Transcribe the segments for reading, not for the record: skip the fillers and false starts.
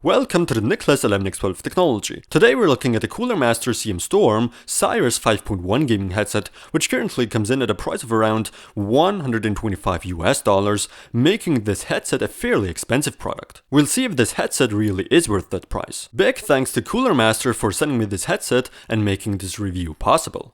Welcome to the Nicholas 11x12 technology. Today we're looking at the Cooler Master CM Storm Sirus 5.1 gaming headset, which currently comes in at a price of around $125 US, making this headset a fairly expensive product. We'll see if this headset really is worth that price. Big thanks to Cooler Master for sending me this headset and making this review possible.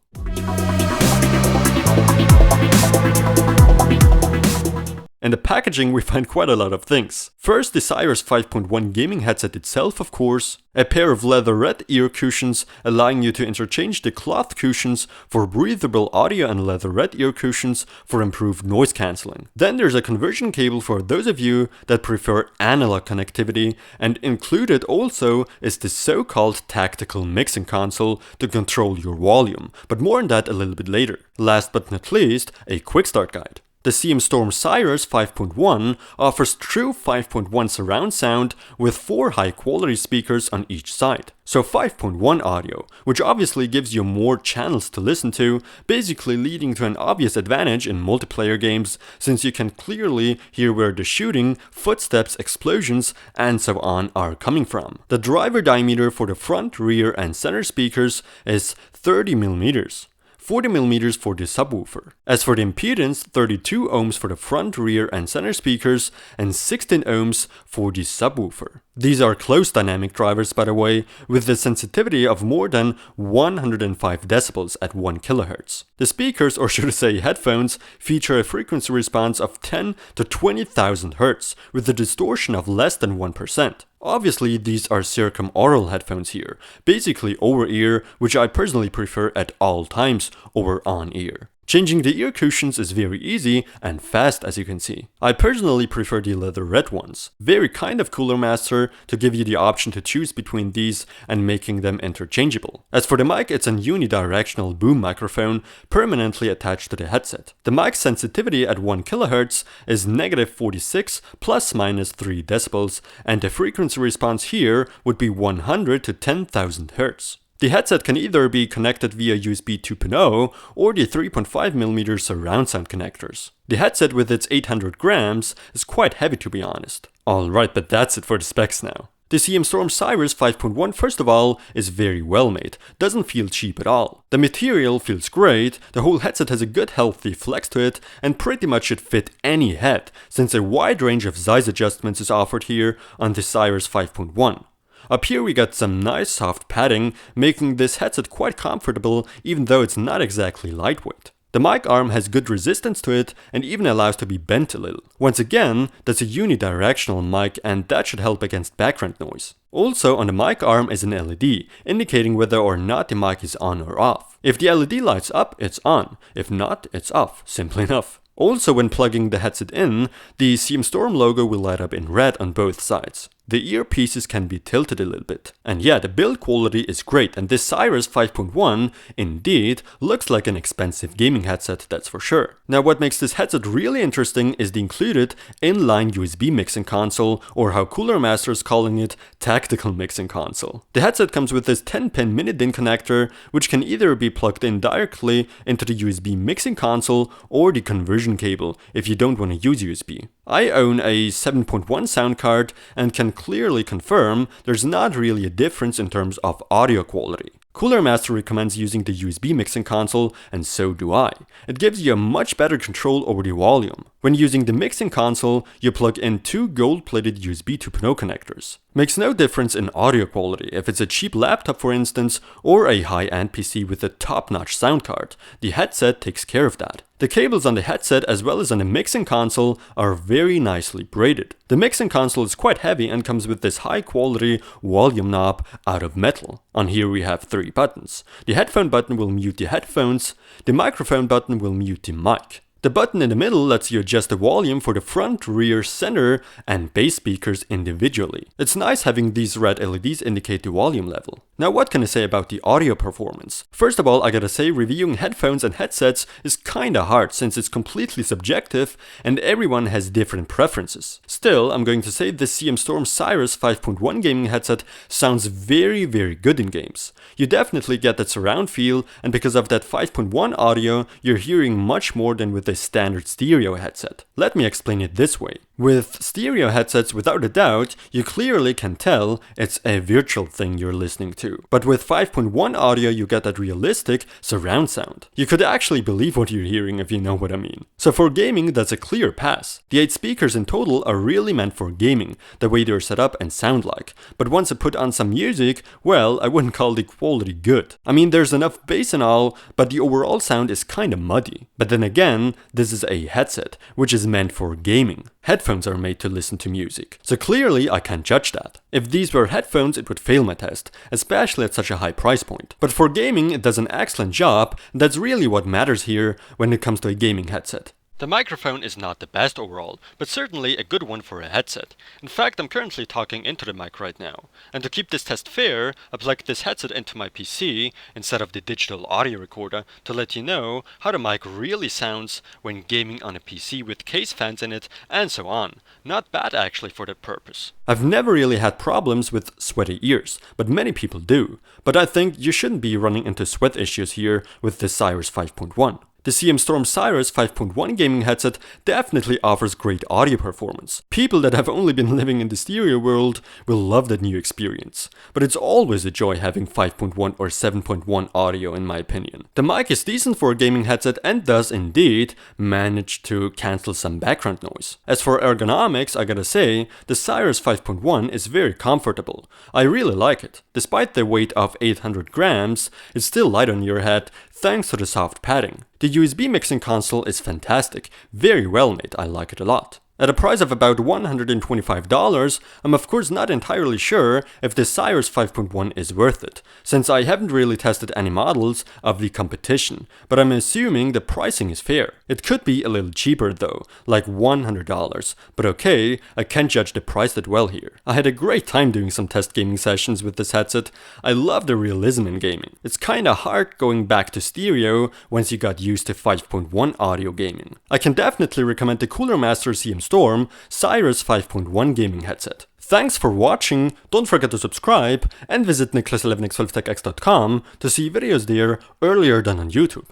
In the packaging we find quite a lot of things. First, the Sirus 5.1 gaming headset itself, of course, a pair of leatherette ear cushions allowing you to interchange the cloth cushions for breathable audio and leatherette ear cushions for improved noise cancelling. Then there's a conversion cable for those of you that prefer analog connectivity, and included also is the so-called tactical mixing console to control your volume, but more on that a little bit later. Last but not least, a quick start guide. The CM Storm Sirus 5.1 offers true 5.1 surround sound with 4 high quality speakers on each side. So 5.1 audio, which obviously gives you more channels to listen to, basically leading to an obvious advantage in multiplayer games, since you can clearly hear where the shooting, footsteps, explosions, and so on are coming from. The driver diameter for the front, rear, and center speakers is 30mm. 40mm for the subwoofer. As for the impedance, 32 ohms for the front, rear, and center speakers, and 16 ohms for the subwoofer. These are close dynamic drivers, by the way, with the sensitivity of more than 105 decibels at 1 kHz. The speakers, or should I say headphones, feature a frequency response of 10 to 20,000 Hz, with a distortion of less than 1%. Obviously, these are circumaural headphones here, basically over-ear, which I personally prefer at all times over on-ear. Changing the ear cushions is very easy and fast, as you can see. I personally prefer the leatherette ones. Very kind of Cooler Master to give you the option to choose between these and making them interchangeable. As for the mic, it's a unidirectional boom microphone permanently attached to the headset. The mic sensitivity at 1 kHz is -46 ±3 decibels, and the frequency response here would be 100 to 10,000 Hz. The headset can either be connected via USB 2.0 or the 3.5mm surround sound connectors. The headset with its 800 grams is quite heavy, to be honest. Alright, but that's it for the specs now. The CM Storm Sirus 5.1, first of all, is very well made, doesn't feel cheap at all. The material feels great, the whole headset has a good healthy flex to it, and pretty much should fit any head, since a wide range of size adjustments is offered here on the Sirus 5.1. Up here we got some nice soft padding, making this headset quite comfortable even though it's not exactly lightweight. The mic arm has good resistance to it and even allows to be bent a little. Once again, that's a unidirectional mic and that should help against background noise. Also on the mic arm is an LED, indicating whether or not the mic is on or off. If the LED lights up, it's on. If not, it's off. Simple enough. Also, when plugging the headset in, the CM Storm logo will light up in red on both sides. The earpieces can be tilted a little bit. And yeah, the build quality is great, and this Sirus 5.1 indeed looks like an expensive gaming headset, that's for sure. Now what makes this headset really interesting is the included inline USB mixing console, or how Cooler Master is calling it, tactical mixing console. The headset comes with this 10-pin mini DIN connector, which can either be plugged in directly into the USB mixing console or the conversion cable if you don't want to use USB. I own a 7.1 sound card and can clearly confirm there's not really a difference in terms of audio quality. Cooler Master recommends using the USB mixing console, and so do I. It gives you a much better control over the volume. When using the mixing console, you plug in 2 gold-plated USB 2.0 connectors. Makes no difference in audio quality if it's a cheap laptop, for instance, or a high-end PC with a top-notch sound card. The headset takes care of that. The cables on the headset as well as on the mixing console are very nicely braided. The mixing console is quite heavy and comes with this high-quality volume knob out of metal. On here we have 3 buttons. The headphone button will mute the headphones, the microphone button will mute the mic. The button in the middle lets you adjust the volume for the front, rear, center, and bass speakers individually. It's nice having these red LEDs indicate the volume level. Now what can I say about the audio performance? First of all, I gotta say reviewing headphones and headsets is kinda hard since it's completely subjective and everyone has different preferences. Still, I'm going to say the CM Storm Sirus 5.1 gaming headset sounds very good in games. You definitely get that surround feel, and because of that 5.1 audio, you're hearing much more than with a standard stereo headset. Let me explain it this way. With stereo headsets, without a doubt, you clearly can tell it's a virtual thing you're listening to. But with 5.1 audio, you get that realistic surround sound. You could actually believe what you're hearing if you know what I mean. So for gaming, that's a clear pass. The 8 speakers in total are really meant for gaming, the way they're set up and sound like. But once I put on some music, well, I wouldn't call the quality good. I mean, there's enough bass and all, but the overall sound is kinda muddy. But then again, this is a headset, which is meant for gaming. Headphones are made to listen to music, so clearly I can't judge that. If these were headphones, it would fail my test, especially at such a high price point. But for gaming, it does an excellent job, and that's really what matters here when it comes to a gaming headset. The microphone is not the best overall, but certainly a good one for a headset. In fact, I'm currently talking into the mic right now. And to keep this test fair, I plugged this headset into my PC instead of the digital audio recorder to let you know how the mic really sounds when gaming on a PC with case fans in it and so on. Not bad actually for that purpose. I've never really had problems with sweaty ears, but many people do. But I think you shouldn't be running into sweat issues here with the Sirus 5.1. The CM Storm Sirus 5.1 gaming headset definitely offers great audio performance. People that have only been living in the stereo world will love that new experience. But it's always a joy having 5.1 or 7.1 audio in my opinion. The mic is decent for a gaming headset and does indeed manage to cancel some background noise. As for ergonomics, I gotta say, the Sirus 5.1 is very comfortable. I really like it. Despite the weight of 800 grams, it's still light on your head thanks to the soft padding. The USB mixing console is fantastic, very well made, I like it a lot. At a price of about $125, I'm of course not entirely sure if the Sirus 5.1 is worth it, since I haven't really tested any models of the competition, but I'm assuming the pricing is fair. It could be a little cheaper though, like $100, but okay, I can't judge the price that well here. I had a great time doing some test gaming sessions with this headset. I love the realism in gaming. It's kinda hard going back to stereo once you got used to 5.1 audio gaming. I can definitely recommend the Cooler Master CM Storm Sirus 5.1 gaming headset. Thanks for watching, don't forget to subscribe and visit niklas11x12techx.com to see videos there earlier than on YouTube.